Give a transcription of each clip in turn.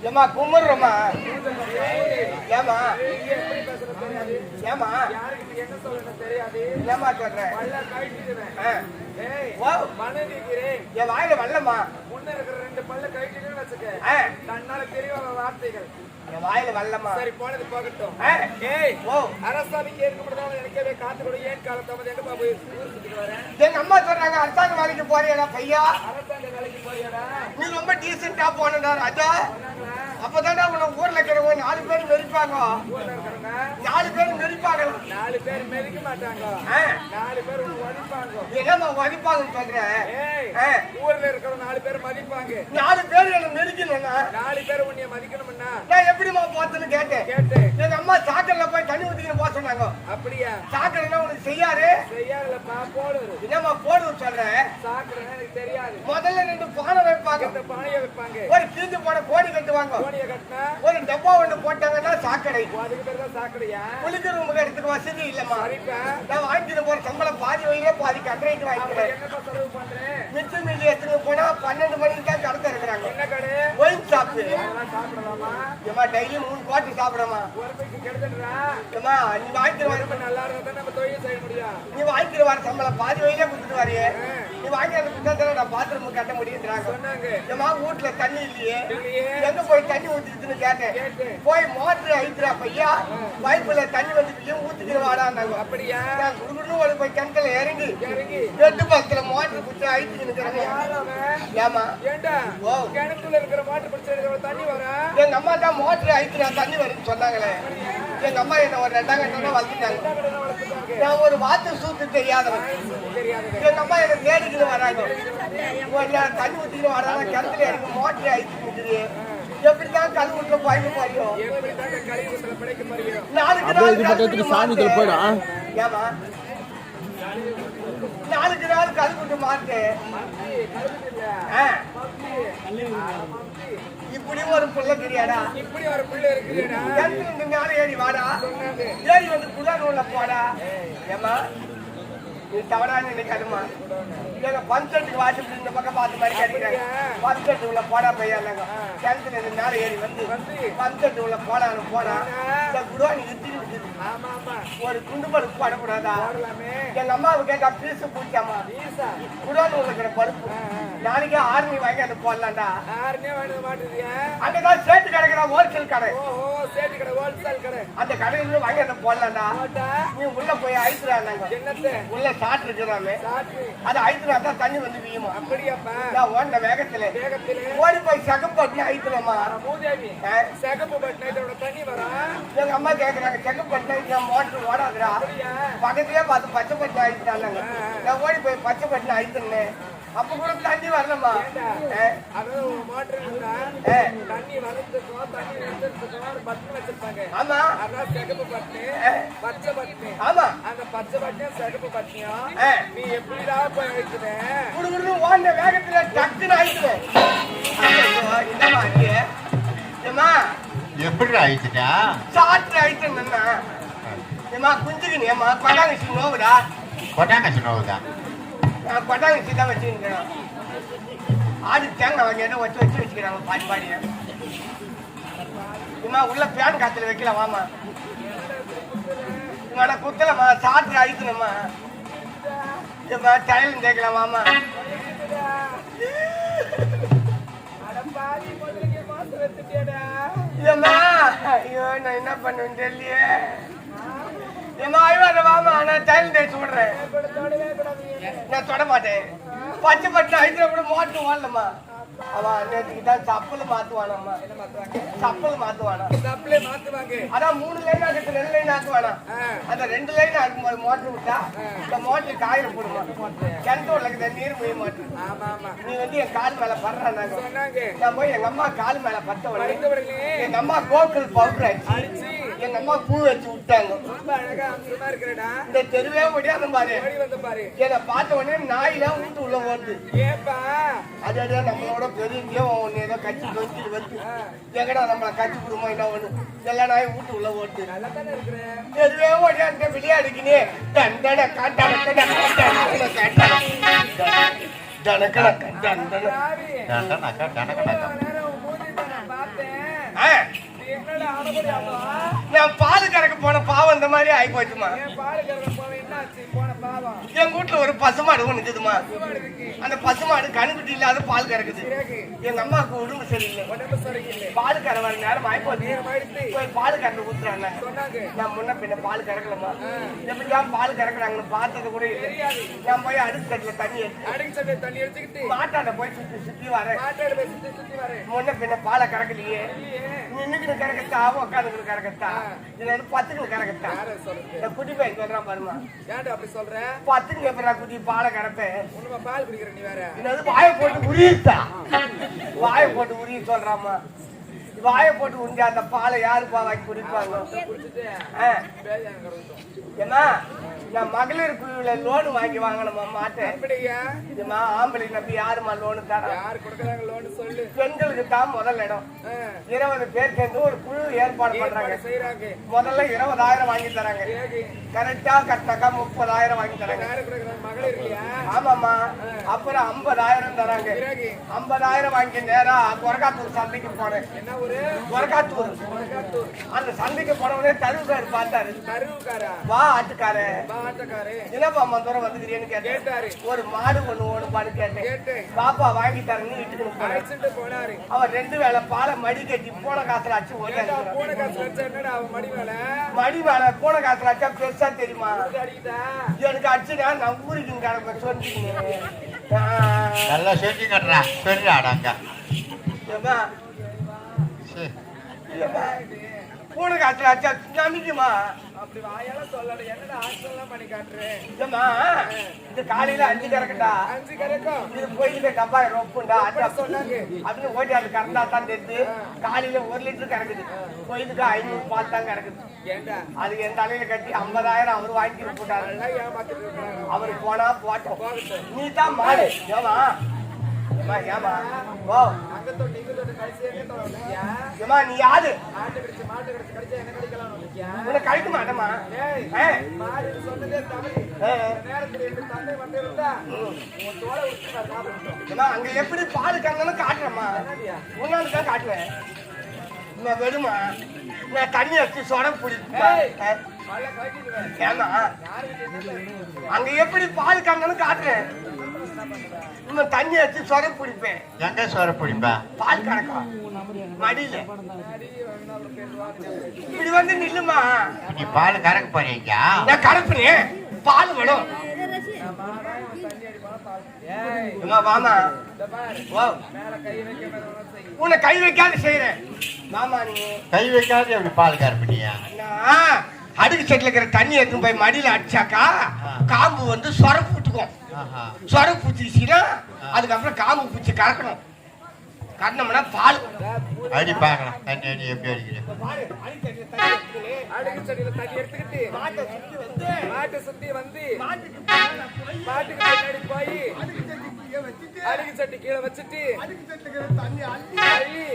ஏமா கும்பிடுறோமா? ஏமா ஏமா என்ன சொல்லணும் தெரியாது. ஏமா சொல்றேன் என் வாயில வரலமா. முன்ன இருக்கிற 2 பல்ல கழிச்சுன்னு வச்சுக்க. தன்னால தெரியும் வார்த்தைகள் என் வாயில வரலமா. சரி போனது போகட்டும். அரசாணிக்கு ஏற்கப்பட்டதால் எனக்கே காத்து கூட ஏன் காலத்தாமது எங்க பாபு ஊருக்கு வரேன். எங்க அம்மா சொல்றாங்க அரசாங்க வேலைக்கு போறியடா பையா. அரசாங்க வேலைக்கு போறியடா? நீ ரொம்ப டீசென்டா போனடா ராஜா. அப்பதானே உனக்கு ஊர்ல இருக்கிறவங்க 4 பேர் மெரிப்பாங்க. 4 பேர் மெரிப்பாங்க. 4 பேர் மெரிக்க மாட்டாங்க. 4 பேர் உன்னை மதிப்பாங்க. என்னமா மதிப்பாங்கன்னு சொல்றேன்? ஊர்ல இருக்கிற 4 பேர் மதிப்பாங்க. 4 பேர் என்ன மெரிக்கணும்னா 4 பேர் உன்னைய மதிக்கணும்னா நான் எப்படிமா போறதுன்னு கேட்டேன். எங்க அம்மா சாக்கடையில போய் தண்ணி ஊத்திக்கின்னு போக சொன்னாங்க. அப்படியா? சாக்கடைன்னா உனக்கு செய்யாரு? செய்யாதுலப்பா, போடுது. என்னமா போடுன்னு சொல்றேன்? சாக்கடை எனக்கு தெரியாது. முதல்ல 2 பானை வைப்பாங்க. இந்த பானையை வைப்பாங்க. ஒரு கீந்து போன கோடி கட்டுவாங்க. கோடியை கட்டினா ஒரு டப்பா ஒண்ணு போட்டாங்கன்னா சாக்கடை. அதுக்கு பேர் தான் சாக்கடையா? குளிக்கிற ரூமுக்கு எடுத்துக்க வசதி இல்லம்மா. சரிப்பா. நான் வாங்கிட்டு போற சம்பளம் பாதி வழியிலே பாதி கட்டுரைக்கு வாங்கிக்கிறேன். என்னப்பா செலவு பண்றேன்? மிச்சம் மீதி எடுத்துட்டு போனா 12 மணிக்கு தான் கடத்த இருக்கிறாங்க. என்ன கடை? Wine shop. அதெல்லாம் சாப்பிடலாமா? ஏமா டெய்லி 3 கோட்டி சாப்பிடமா? ஒருமைக்கு கெடுத்துடுறா. ஏமா நீ வாங்கிட்டு வர நல்லா இருந்தா நம்ம தொழில் செய்ய முடியும். நீ வாங்கிட்டு வர சம்பளம் பாதி வழியிலே கொடுத்துட்டு வரையே. நீ வாங்கி அந்த புத்தகத்துல நான் பாத்ரூம் கட்ட முடியுன்றாங்க. சொன்னாங்க. ஏமா வீட்டுல தண்ணி இல்லையே, எங்க போய் தண்ணி ஊத்திட்டுன்னு கேட்டேன். போய் மோட்டர் ஐத்துறா பையா, பைப்புல தண்ணி வந்து ஊத்திக்கிற வாடான்னாங்க. அப்படியா? நான் குடுக்கணும் ஒரு போய் கிணத்துல இறங்கி 8 பக்கத்துல மோட்டர் குடிச்சு ஐத்துக்கு நிக்கிறேன். ஏமா ஏண்டா கிணத்துல இருக்கிற மோட்டர் பிடிச்ச தண்ணி வர? எங்க அம்மா தான் மோட்டர் ஐத்துறா தண்ணி வருதுன்னு சொன்னாங்களே. எங்க அம்மா என்ன ஒரு 2 கட்டோட வளர்த்துட்டாங்க. நான் ஒரு வாத்து சூத்து தெரியாதவன். எங்க அம்மா என்ன தேடிக்கிட்டு வராங்க. தண்ணி ஊத்திக்கிட்டு வராங்க. கிணத்துல எனக்கு மோட்டர் ஐத்து நிக்குது. எப்படிதான் கல் விட்டு பாய்க்க போறியோ? நாளைக்கு நாள் கல் விட்டு மாட்டு. இப்படி ஒரு புள்ள தெரியாடா? இப்படி ஒரு புள்ள இருக்குடா. கிணத்துல மேல ஏறி வாடா. ஏறி வந்து குடான் உள்ள போடா. ஏமா நீ தவறான நினைக்காதுமா. எங்க பஞ்சத்துக்கு வாசல் இந்த பக்கம் பார்த்த மாதிரி கிடைக்கிறாங்க. பஞ்சத்து உள்ள போடா பையன் கிணத்துல இருந்து மேல ஏறி வந்து பஞ்சத்து உள்ள போடான்னு போனா இந்த குடான் இருந்து ஒரு குண்டு பருப்பு போடக்கூடாதா? எங்க அம்மாவுக்கு கேட்டா பீசு பூச்சாமா குடான் இருக்கிற பருப்பு நாளைக்கே ஆர்மி வாங்கி அதை போடலாம்டா. அங்கதான் சேட்டு கிடைக்கிற ஹோல்சேல் கடை. அந்த கடையில வாங்கி அதை போடலாம்டா. நீ உள்ள போய் ஐத்துறாங்க. உள்ள சாட்டு இருக்கிறாமே அது ஐத்துனா தான் தண்ணி வந்து வீயுமா. அப்படியாப்பா? நான் ஓடின வேகத்துல ஓடி போய் சகப்பு பட்டினி ஐத்துறமா. சகப்பு பட்டினோட தண்ணி வரா? எங்க அம்மா கேக்குறாங்க சகப்பு பட்டினா மோட்டர் ஓடாதுடா. பக்கத்திலே பார்த்து பச்சை பட்டினி ஐத்துறாங்க. நான் ஓடி போய் பச்சை பட்டினி ஐத்துனேன். அப்ப கூட தண்ணி வரலமா. தண்ணி வரதுக்கும் தண்ணி நிறுத்துறதுக்கும் பட்டன் வச்சிருப்பாங்க. ஆமா அதான் சிகப்பு பட்டு பச்சை பட்டு. ஆமா அந்த பச்சை பட்டியும் சிகப்பு பட்டியும் நீ எப்படிடா போய் அழிச்சுவேன்? குடுகுடு ஓடின வேகத்துல டக்குன்னு ஆயிடுவேன். எப்படி ஆயிடுச்சா? சாட்டு ஆயிடுச்சுன்னா ஏமா குஞ்சுக்கு ஏமா கொட்டாங்கச்சி நோவுடா. கொட்டாங்கச்சி நோவுதா? கொட்டாங்கச்சி தான் வச்சுக்கிறேன். ஆடு தேங்காய் வாங்கி வச்சு வச்சுக்கிறாங்க பாடி பாடி. ஏமா உள்ள பேன் காத்துல வைக்கலாம் வாமா. உங்களோட குத்தலமா சாட்டு ஆயிடுச்சுனம்மா. ஏமா டைலும் தேக்கலாம் வாமா. ஏமா ஐயோ நான் என்ன பண்ணுவேன்னு தெரியலையே. ஏமா ஐவாத வாமா நான் டைலும் தேய்ச்சி விடுறேன். நான் தொட மாட்டேன். பச்சை பட்டு ஐத்துல கூட மோட்டர் வாழலம்மா. அவன் நேற்றுக்கு தான் சப்பல் மாத்துவானம்மா. சப்பல் மாத்துவானா? சப்பலே மாத்துவாங்க. அதான் 3 லைன் ஆகுது 2 லைன் ஆக்குவானா? அந்த 2 லைன் ஆக்கும்போது மோட்டர் விட்டா இந்த மோட்டர் காயில போடுமா. கிணத்து உள்ள நீர் போய் மாட்டேன். நீ வந்து என் கால் மேல படுறாங்க. நான் போய் எங்க அம்மா கால் மேல பட்ட உடனே எங்க அம்மா கோகுல் பவுடர் அடிச்சு எங்க அம்மா பூ வச்சு விட்டாங்க. இந்த தெருவே முடியாத பாரு. என்னை பார்த்த உடனே நாயெல்லாம் வீட்டு உள்ள ஓடுது. அதே நம்மளோட பெரிய ஒண்ணு ஏதோ கட்சி தொங்கிட்டு வந்து எங்கடா நம்மள கட்சி குடும்பம் என்ன ஒண்ணு எல்லா நாயும் வீட்டு உள்ள ஓடுது. தெருவே ஓடியா விளையாடுக்கினே தண்டன மனப்படியாமா நான் பால் கறக்க போன பாவம் இந்த மாதிரி ஆகி போச்சுமா. என் பால் கறக்க போன என்னாச்சு போன பாவம் என் வீட்டுல ஒரு பசுமாடு ஒண்ணு இருக்குதுமா. சுவாடு இருக்கு அந்த பசுமாடு கணுக்குட்டி இல்லாத பால் கறக்குது. பிறகு எங்க அம்மாவுக்கு உடம்பு சரியில்லை. உடம்பு சரியில்லை பால் கற வர நேரம் ஆயிப்போச்சு. நேரம் ஆயிடுச்சு போய் பால் கறந்து ஊத்துறாங்க. சொன்னாங்க நான் முன்ன பின்ன பால் கறக்கலமா. எப்படிதான் பால் கறக்குறாங்கன்னு பார்த்தது கூட இல்லை. தெரியாது நான் போய் அடுப்பு தட்டுல தண்ணி எடுத்து அடிக்கு சட்டை தண்ணி எடுத்துக்கிட்டு மாட்டாண்ட போய் சுத்தி சுத்தி வரேன். மாட்டாடு போய் சுத்தி சுத்தி வரேன் முன்ன பின்ன பாலை கறக்கலையே. இல்லையே நின்னுக்கு கறக்கத்தா உட்காந்துக்கு கறக்கத்தா இதுல பத்துக்கு கறக்கத்தா. யார சொல்றது இந்த குட்டி பையன் சொல்றான் பாருமா. ஏன்டா அப்படி சொல்ற பத்துக்கு எப்படா குட்டி பாலை கறப்பேன். உண்மை பால் குடிக்கிற நீ வேற என்னது வாயை போட்டு உரியத்தா. வாயை போட்டு உரிய சொல்றாமா. வாயை போட்டு உறிஞ்சா அந்த பாலை யாருப்பா வாங்கி குடிப்பாங்க. குடிச்சிட்டு ஆ. பேஜாங்க கறந்துட்டோம் ஏமா நான் மகளிர் குழுவில லோன் வாங்கி வாங்கணுமா மாட்டேன். எப்படியா ஏமா ஆம்பளை நம்பி யாருமா லோனு தர. யார் கொடுக்கறாங்க லோன் சொல்லு பெண்களுக்கு தான் முதல் இடம். 20 பேர் சேர்ந்து ஒரு குழு ஏற்பாடு பண்றாங்க. செய்யறாங்க முதல்ல 20,000 வாங்கி தராங்க. பிறகு கரெக்டா கரெக்டாக்கா 30,000 வாங்கி தராங்க. யாரு கொடுக்கறாங்க மகளிர் இல்லையா ஆமாமா. அப்புறம் 50,000 தராங்க. பிறகு 50,000 வாங்கி நேரா கொரக்காத்தூர் சந்தைக்கு போனேன். என்ன ஒரு கொரக்காத்தூர் அந்த சந்தைக்கு போனவனே தருவுக்காரு பார்த்தாரு. கருவுக்காரா வா ஆட்டுக்காரு பாட்டக்காரு என்னப்பா மந்தரம் வந்துக்கிறேன்னு கேட்டேன். கேட்டாரு ஒரு மாடு ஒண்ணு ஓடுப்பான்னு கேட்டேன். கேட்டு பாப்பா வாங்கி தரேன்னு வீட்டுக்கு போனேன். அழைச்சிட்டு போனாரு அவன் 2 வேளை பாலை மடி கட்டி போன காசுல அச்சு ஓடி ஏண்டா பூனை காசு வச்சா என்னடா அவன் மடி மேல மடி மேல போன காசுல அச்சா பெருசா தெரியுமா. இது அடிக்கிட்டா எனக்கு அச்சுனா நான் ஊருக்கு கிடப்ப சொல்லிட்டீங்க. நல்லா செஞ்சு கட்டுறா சொல்லிடாடாங்க. பூனை காசுல அச்சா நம்பிக்குமா. அப்படி வாயால சொல்லல என்னடா ஆக்ஷன்லாம் பண்ணி காட்டுறேன் இல்லம்மா இது காலையில 5 கறக்கட்டா 5 கரெக்டும் இது கோயிலுக்கு டப்பா ரொப்புண்டா அச்சா சொன்னாங்க அப்படின்னு ஓட்டி அது கறந்தா தான் தெரியுது. காலையில 1 லிட்டர் கறக்குது. கோயிலுக்கு 500 பால் தான் கறக்குது. ஏண்டா அது என் தலையில கட்டி 50,000 அவர் வாங்கி போட்டாரு. நல்லா ஏமாத்திட்டு இருக்காங்க அவரு போனா போட்டோம். போகட்டும் நீ தான் மாடு. ஏமா ஏமா ஏமா ஓ அங்க தொட்டு இங்க தொட்டு கடிச்சு எங்க தொட்டியா ஏமா நீ யாரு. மாட்டு கடிச்சு கடிச்சு என்ன கடிக்கலாம் வந்துட்டியா உன்னை கழிக்க மாட்டேமா. ஏய் மாடு சொன்னதே தவறு நேரத்துல எங்க தந்தை வந்து இருந்தா உன் தோலை விட்டு நான் சாப்பிட்டுட்டோம் ஏமா அங்க எப்படி பால் கறந்தன்னு காட்டுறேம்மா. உன்னால தான் காட்டுவேன். நான் வெடுமா நான் தண்ணி வச்சு சொட பிடிப்பேன். மழை கட்டிடுவேன் ஏமா யாருக்கு அங்க எப்படி பால் கறந்தன்னு காட்டுறேன். இன்னும் தண்ணி வச்சு சொட பிடிப்பேன். எங்க சோற பிடிப்பா பால் கறக்கும் மடியில இப்படி வந்து நில்லுமா. நீ பால் கறக்க போறீங்க. நான் கறப்புனேன் பால் வேணும். ஏமா வாமா ஓ உன்னை கை வைக்காத செய்யறேன். மாமா நீ கை வைக்காத எப்படி பால் கறப்பினியா. நான் அடுக்கு செட்டில் இருக்கிற தண்ணி எடுத்துன்னு போய் மடியில அடிச்சாக்கா காம்பு வந்து சொரப்பு விட்டுக்கும். சொரப்பு பூச்சிச்சுன்னா அதுக்கப்புறம் காம்பு பூச்சி கறக்கணும். கறனோம்னா பால் அடி பார்க்கலாம். தண்ணி அடி எப்படி அடிக்கிறேன். அடுக்கு செடியில தண்ணி எடுத்துக்கிட்டு மாட்டை சுத்தி வந்து மாட்டுக்கு பின்னாடி போய் அடுக்கு சட்டி கீழே வச்சுட்டு தண்ணி அள்ளி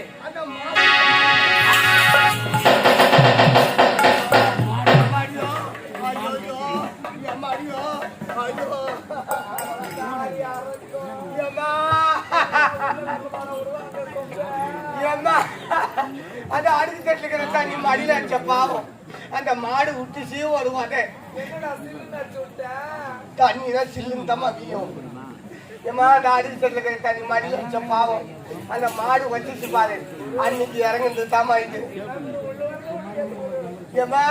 அந்த அடுக்கு தட்டுல இருக்கிற தண்ணி மடியில அடிச்ச பாவம் அந்த மாடு விட்டு சீவ வருவாங்க. என்னடா சில்லுன்னு அடிச்சு விட்ட தண்ணி தான் சில்லுன்னு தான் மதியம். ஏமா அந்த அடுக்கு தட்டுல இருக்கிற தண்ணி மடியில அடிச்ச பாவம் அந்த மாடு வச்சுச்சு பாரு. அன்னைக்கு இறங்குறது தாமா இது. ஏமா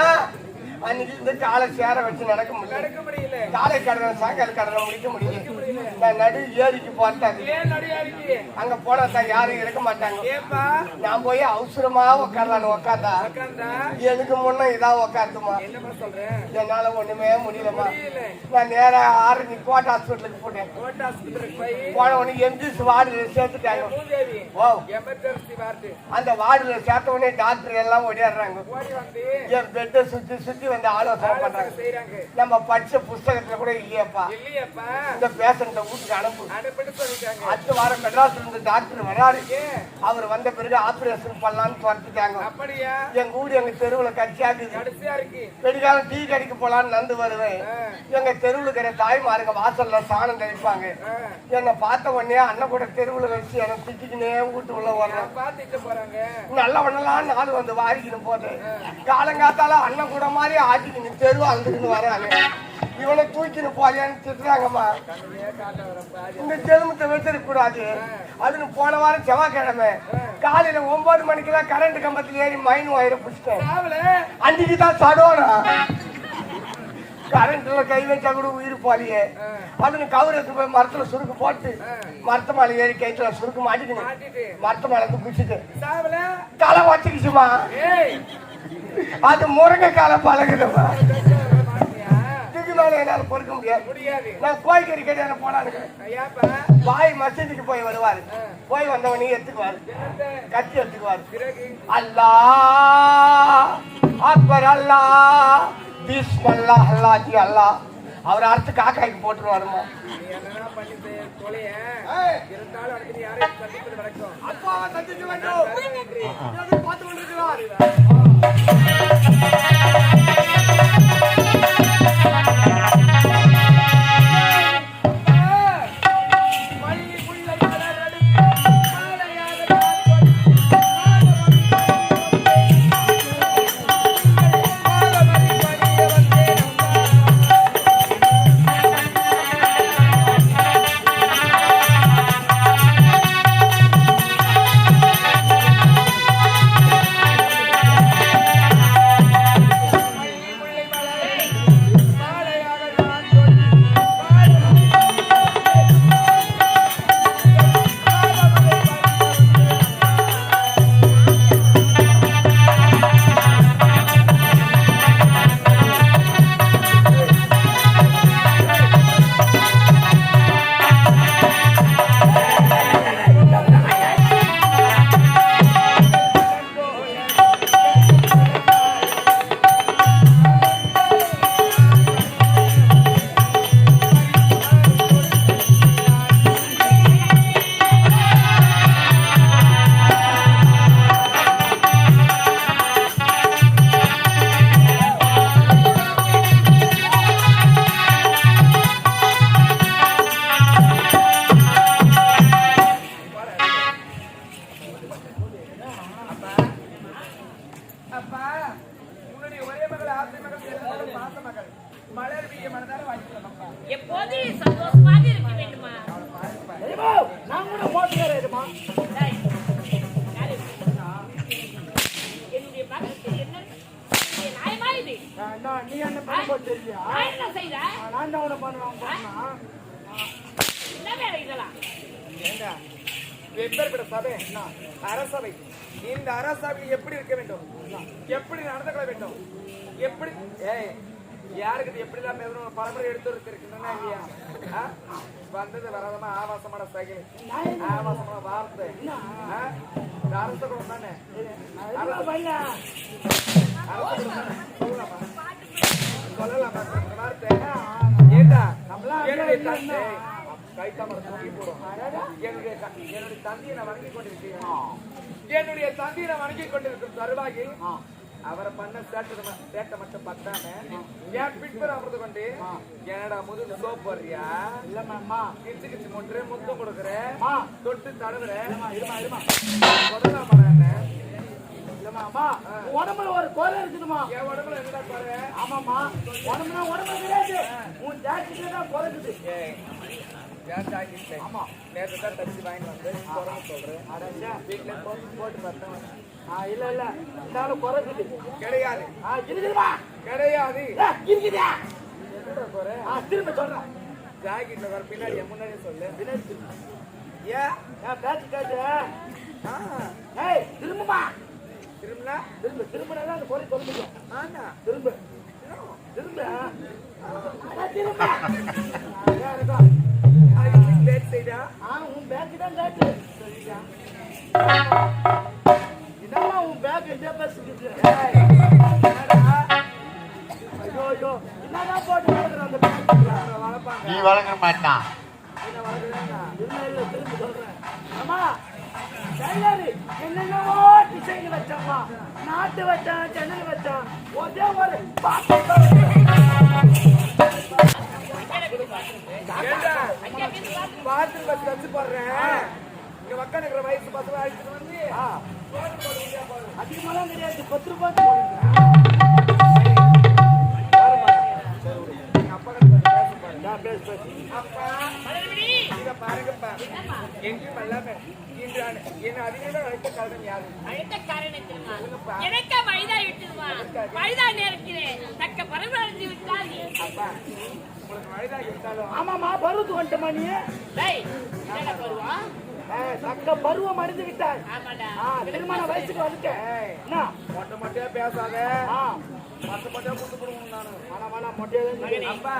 அன்னைக்கு இந்த காலை சேர வச்சு நடக்க முடியல. காலை கடனை சாயங்கால கடனை முடிக்க முடியல. நான் நடு ஏரிக்கு போட்டாரு. ஏன் நடிகாரிக்கு அங்க போனா தான் யாரும் இருக்க மாட்டாங்க. ஏப்பா நான் போய் அவசரமா உட்காரலான்னு உட்காந்தா உட்காந்தா எனக்கு முன்ன இதா உட்காந்துமா. என்னப்பா சொல்றேன் என்னால ஒண்ணுமே முடியலமா. புரியல நான் நேரா ஆரணி கோட்டை ஹாஸ்பிட்டலுக்கு போட்டேன். கோட்டை ஆஸ்பத்திரிக்கு போய் போன உடனே எம்ஜிஎஸ் வார்டுல சேர்த்துட்டாங்க. பூதேவி ஓ எமர்ஜென்சி வார்டு அந்த வார்டுல சேர்த்த உடனே டாக்டர் எல்லாம் ஓடிடுறாங்க. ஓடி வந்து என் பெட்டை சுத்தி சுத்தி வந்து ஆலோசனை பண்றாங்க. செய்யறாங்க நம்ம படிச்ச புஸ்தகத்துல கூட இல்லையாப்பா இல்லையப்பா இந்த பேஷண்ட் இந்த வீட்டுக்கு அனுப்பிட்டு சொல்லிட்டாங்க. அடுத்த வாரம் மெட்ராஸ்ல இருந்து டாக்டர் வராரு. அவர் வந்த பிறகு ஆபரேஷன் பண்ணலாம்னு சொல்லிட்டாங்க. அப்படியா? எங்க ஊர் எங்க தெருவுல கட்சியா இருக்கு. வெடிகாலம் டீ கடைக்கு போலான்னு நடந்து வருவேன். எங்க தெருவுல இருக்கிற தாய்மாருங்க வாசல்ல சாணம் தெளிப்பாங்க. என்னை பார்த்த உடனே அண்ணன் கூட தெருவுல வச்சு எனக்கு திட்டிக்கினே வீட்டு உள்ள வர்றேன். பாத்துட்டு போறாங்க. நல்ல பண்ணலாம் நாள் வந்து வாரிக்கணும் போது காலங்காத்தால அண்ணன் கூட மாதிரி ஆட்டிக்கின்னு தெருவு அழுதுன்னு வராங்க. இவனை தூக்கின்னு போலியான்னு திட்டுறாங்கம்மா. இந்த ஜென்மத்தை வச்சிருக்க கூடாது. அதுன்னு போன வாரம் செவ்வாய்க்கிழமை காலையில 9 மணிக்கெல்லாம் கரண்ட் கம்பத்துல ஏறி மைன் வயிறு பிடிச்சிட்டேன். அன்னைக்கு தான் சடோனா கரண்ட்ல கை வச்சா கூட உயிர் போலியே. அதுன்னு கவுர் எடுத்து போய் மரத்துல சுருக்கு போட்டு மரத்த மேல ஏறி கைத்துல சுருக்கு மாட்டிக்கணும். மரத்த மேல இருந்து பிடிச்சிட்டு தலை வச்சுக்கிச்சுமா. அது முருங்கை காலை பழகுதுமா. என்னால பொறுக்க முடியாது. நான் கோயிக்கறி கேட்டு போனானுங்க. பாய் மசீதுக்கு போய் வருவாரு. போய் வந்தவனே எடுத்துக்குவாரு. கட்சி எடுத்துக்குவாரு. அல்லாஹ் அக்பர் அல்லாஹ் பிஸ்மில்லாஹ் அல்லாஹ் அல்லாஹ் அவர் அடுத்து காக்காய்க்கு போட்டுருவாருமா. அப்பா சந்திக்க வேண்டும் பார்த்து கொண்டிருக்கிறார். அரசவை இந்த அரசவையில் எப்படி இருக்க வேண்டும், எப்படி நடந்து கொள்ள வேண்டும், எப்படி யாருக்கு எப்படி எல்லாம் பலமுறை எடுத்து இருக்கின்றன இல்லையா? வந்தது வராதமா ஆபாசமான சகை, ஆபாசமான வார்த்தை அரச குணம் தானே. சொல்லலாமா வார்த்தை? ஏண்டா என்னுடைய தந்தை கைத்தாமரை தூக்கி போடும். என்னுடைய தந்தையை நான் வணங்கி கொண்டிருக்கிறேன். என்னுடைய தந்தையை நான் வணங்கி கொண்டிருக்கும் தருவாகி அவரை பண்ண சேட்டை மட்டும் பத்தாம என் பின்புற அமர்ந்து கொண்டு என்னடா முதுகு சோப் போடுறியா? இல்லம்மா கிச்சு கிச்சு முட்டு முத்தம் கொடுக்குறேன், தொட்டு தடவுறேன். இல்லம்மா உடம்புல ஒரு குறை இருக்குதுமா. என் உடம்புல என்னடா குறை? ஆமாமா உடம்புனா உடம்பு கிடையாது, உன் ஜாக்கெட்ல தான் குறைக்குது. ஆமா நேற்று தான் தச்சு வாங்கிட்டு வந்து குறைன்னு சொல்றேன். வீட்டுல போட்டு பார்த்தேன். இல்ல இல்ல இந்த குறைக்குது கிடையாது. இருக்குதுமா கிடையாது இருக்குதா? குறை திரும்ப சொல்றேன். ஜாக்கெட்ல வர பின்னாடி முன்னாடி சொல்லு. பின்னாடி ஏன் பேச்சு காட்டு. திரும்பமா திரும்பினா திரும்பினா அந்த குறை சொல்லுங்க. ஆனா திரும்ப திரும்ப திரும்ப பேக் சைடா? உன் பேக்கு தான் கேட்டு சரிடா. என்னம்மா உன் பேக் இதே பேசிக்கிட்டு? ஐயோ ஐயோ என்னடா போட்டு வளர்க்குற அந்த பேக் வளர்ப்பாங்க. நீ வளர்க்க மாட்டான். அம்மா என்னென்னவோ டிசைன் வச்சாமா, நாட்டு வச்சான், ஜன்னல் வச்சான், ஒரே ஒரு பாத்து பஸ் வச்சு போடுறேன். இங்க மக்கள் இருக்கிற வயசு பசங்க அழைச்சிட்டு வந்து அதிகமாலாம் கிடையாது, 10 ரூபாய் பாருங்கப்பா எங்கும் எல்லாமே என்ன அதிகம் அழைத்த காரணம் யாரு? அழைத்த காரணம் தெரியுமா? எனக்கு வயதா விட்டுருமா, வயதா நேரத்திலே தக்க பரவடைந்து விட்டால் அப்பா உங்களுக்கு வயதாகி விட்டாலும் ஆமாமா பருவத்து வந்துட்டமா நீ என்ன பருவம்? தக்க பருவம் அறிந்து விட்டாய். ஆமாடா, திருமண வயசுக்கு வந்துட்டேன். என்ன மொட்டை மொட்டையா பேசாத, ஆ மொட்டை மொட்டையா கூட்டு போடுவோம். நானு வேணா மொட்டையா அப்பா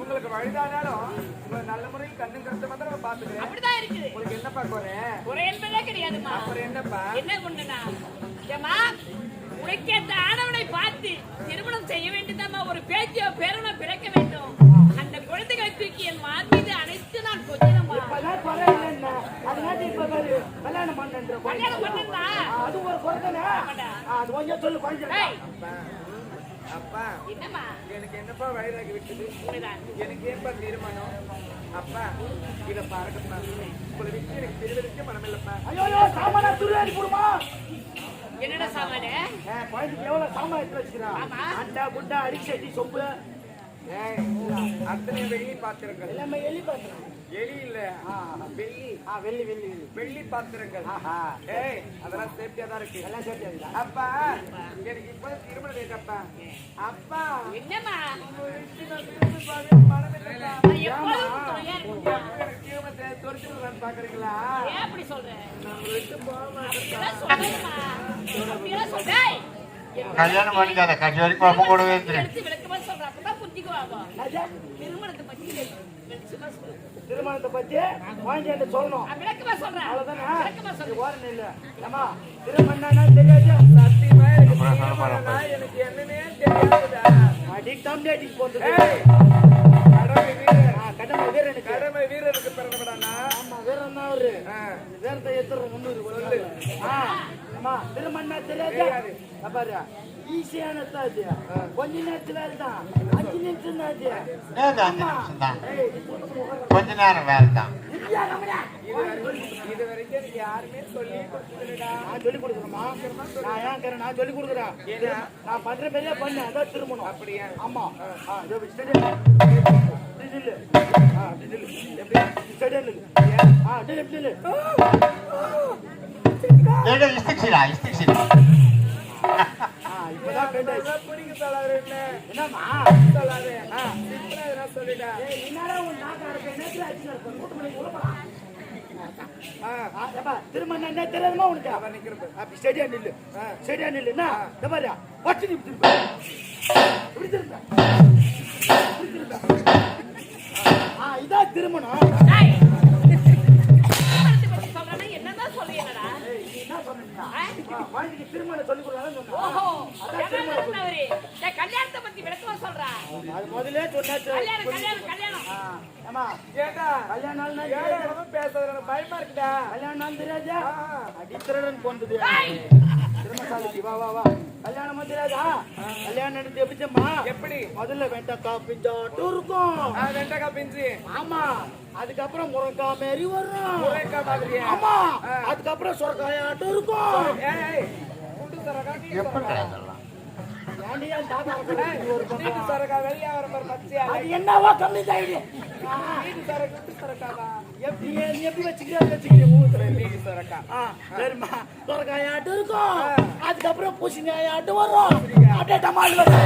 உங்களுக்கு வயதானாலும் உங்களை நல்ல முறையில் கண்ணு கருத்து மாத்திரம் பாத்துக்கிறேன். அப்படிதான் இருக்குது. உங்களுக்கு என்னப்பா குறை? குறை என்பதே கிடையாதுமா. அப்புறம் என்னப்பா? என்ன கொண்டுனா ஏமா உனக்கேற்ற ஆடவனை பார்த்து திருமணம் செய்ய வேண்டியதாமா, ஒரு பேச்சியோ பேரனோ பிறக்க வேண்டும். அந்த குழந்தைகளை தூக்கி என் மார்பீது அனைத்து நான் கொஞ்சமா இப்பதான் குறை இல்லைன்னா அதனால இப்ப கல்யாணம் பண்ணன்ற கல்யாணம் பண்ணா அது ஒரு குறை தானே. அது கொஞ்சம் சொல்லு கொஞ்சம். அப்பா என்னம்மா எனக்கு என்னப்பா வயதாகி விட்டது, உண்மைதான். எனக்கு ஏன்பா தீர்மானம்? அப்பா இத பாருங்கப்பா, உங்களை விட்டு எனக்கு தெரிவதற்கு மனமில்லப்பா. ஐயோ சாமானா துருவாடி போடுமா. என்னடா சாமானு? குழந்தைக்கு எவ்வளவு சாமான் எடுத்து வச்சுக்கிறான். ஆமா. அண்டா குண்டா அடிச்சட்டி சொம்பு அத்தனை வெள்ளி பாத்திரங்கள், எல்லாமே எலி பாத்திரம். எலி இல்ல வெள்ளி, வெள்ளி வெள்ளி வெள்ளி பாத்திரங்கள். அதெல்லாம் சேஃப்டியா தான் இருக்கு. எல்லாம் சேர்த்து அப்பா எனக்கு இப்ப திருமணம் கேட்டப்பா. அப்பா என்னம்மா உங்களை விட்டு நான் திரும்பி பார்க்க மனமில்லைப்பா. எப்பொழுதும் துணையா இருக்குமா? எனக்கு திருமணத்தை தொலைச்சிடலான்னு பாக்குறீங்களா? ஏன் அப்படி சொல்ற? நம்மளை விட்டு போக மாட்டேன். அப்படியெல்லாம் சொல்றேம்மா. அப்படியெல்லாம் சொல்றேன். கல்யாணம் பண்ணிக்காத கட்சி வரைக்கும் அப்ப கூடவே இருக்கு. எடுத்து விளக்கமா சொல்றேன், அப்பதான் புரிஞ்சுக்குவாங்க. திருமணத்தை பத்தி வெளிச்சமா சொல்லு. திருமணத்தை பத்தி குழந்தை சொல்லணும். விளக்கமா சொல்றேன், அவ்வளவுதானே. விளக்கமா சொல்லு. ஓரணும் இல்ல ஏமா திருமணம்னா தெரியாது. சத்தியமா எனக்கு திருமணம்னா எனக்கு என்னன்னே தெரியாதுடா. அடிக் தம்பி அடிக் போறது. கடமை வீரர், கடமை வீரனுக்கு கடமை வீரருக்கு பிறந்தவடானா. ஆமா வீரன் தான் அவரு. வீரத்தை எத்துற முன்னூறு சொல்லு. ஆமா திருமணம்னா தெரியாது. பாரு ஈஸியான அது கொஞ்ச நேரத்துல தான் 5 நிமிஷம் தான் அது. ஏது 5 நிமிஷம் தான், கொஞ்ச நேரம் வேலை தான். இது வரைக்கும் எனக்கு யாருமே சொல்லி கொடுத்துடா. நான் சொல்லி கொடுக்குறேமா. நான் ஏன் நான் சொல்லி கொடுக்குறேன். நான் பண்ற பெரிய பண்ணு அதான் திருமணம். அப்படியா? ஆமா இப்பதான் பிடிக்க சொல்லாரு என்ன என்னம்மா சொல்லாரு சொல்லிட்டா. திருமணம் என்ன தெரியாதுமா உனக்கு? அவன் நிக்கிறது அப்படி சரியா நில்லு, சரியா நில்லுன்னா இந்த மாதிரியா வச்சு நீ திரும்ப இப்படி திரும்ப இதான் திருமணம். டேய், திருமணத்தை பத்தி சொல்றேன்னா என்னதான் சொல்றீங்கடா? என்ன சொன்னீங்க? குழந்தைக்கு திருமணம் சொல்லி கொடுக்கலாம்னு ஓஹோ, சொன்னேன். சொன்னவரு. டேய், கல்யாணத்தை பத்தி விளக்கமா சொல்றா. அது முதல்ல சொன்னாச்சு. கல்யாணம் கல்யாணம் கல்யாணம். ஆமா கேட்டா கல்யாண நாள் ஏழு பேசுறது எனக்கு பயமா இருக்குடா. கல்யாண நாள் தெரியாதா? அடித்திரன் போன்றது திருமணசாலைக்கு வா வா வா. கல்யாணமா தெரியாதா? கல்யாணம் நடந்து எப்படிமா? எப்படி? முதல்ல வெண்டைக்காய் பிஞ்சாட்டும் இருக்கும். வெண்டைக்காய் பிஞ்சு. ஆமா அதுக்கப்புறம் முருங்கைக்காய் மாரி வரும். முருங்கைக்காய் மாதிரியா? ஆமா அதுக்கப்புறம் சொரக்காயாட்டும் இருக்கும். ஏய் குண்டு சரகா நீ எப்படி அதெல்லாம் ஏண்டியா தாத்தா ஒரு நீட்டு சரகா வெள்ளையா வர மாதிரி பச்சையா. அது என்னவா கம்மி தாயிடு. நீட்டு சரகா குண்டு சரகாவா? எப்படி நீ எப்படி வச்சுக்கிறீங்க ஊத்துல நீட்டு சரகா. சரிம்மா சொரக்காயாட்டும் இருக்கும். அதுக்கப்புறம் பூசணிக்காயாட்டும் வரும். அப்படியே டமால் வரும்.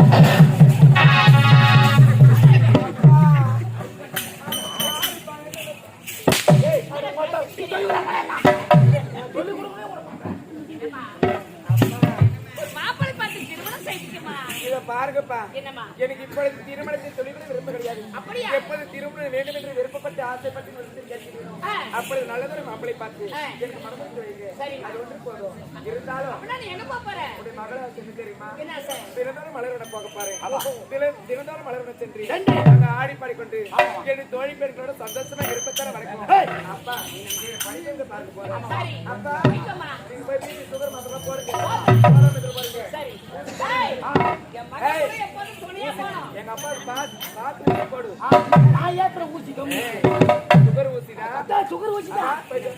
மாப்பிள்ளை பார்த்து திருமணம் செய்துக்குமா? இதை பாருங்கப்பா என்னம்மா எனக்கு இப்பொழுது திருமணத்தை தொழில்களை விருப்பம் கிடையாது. அப்படியா? எப்போது திருமணம் வேண்டும் என்று விருப்பப்பட்டு ஆசைப்பட்டு வந்து கேட்கிறேனோ அப்பொழுது நல்லதொரு மாப்பிளை பார்த்து எனக்கு மனதில் வைங்க. சரி. அது ஒன்று போதும். இருந்தாலும் அப்படின்னா நீ எங்க போப் போற? உடைய மகளை சென்று தெரியுமா? என்ன சார்? தினந்தோறும் மலர்வன போக பாரு. தினந்தோறும் மலர்வன சென்று நாங்க ஆடி பாடிக்கொண்டு என் தோழி பெண்களோட சந்தோஷமா இருக்கத்தான வரைக்கும். அப்பா நீங்க படிக்கிறது பாருங்க போறேன். சரி. அப்பா வைக்கம்மா. நீங்க போய் வீட்டு சுகர் மாத்திரம் போடுங்க. சரி. டேய், என் மகன் கூட எப்போதும் துணையா போகணும். எங்க அப்பா பாத்து போடு. நான் ஏத்துற ஊசி கம்மி சுகர் ஊசிடா. சுகர் ஊசி தான் போயிட்டு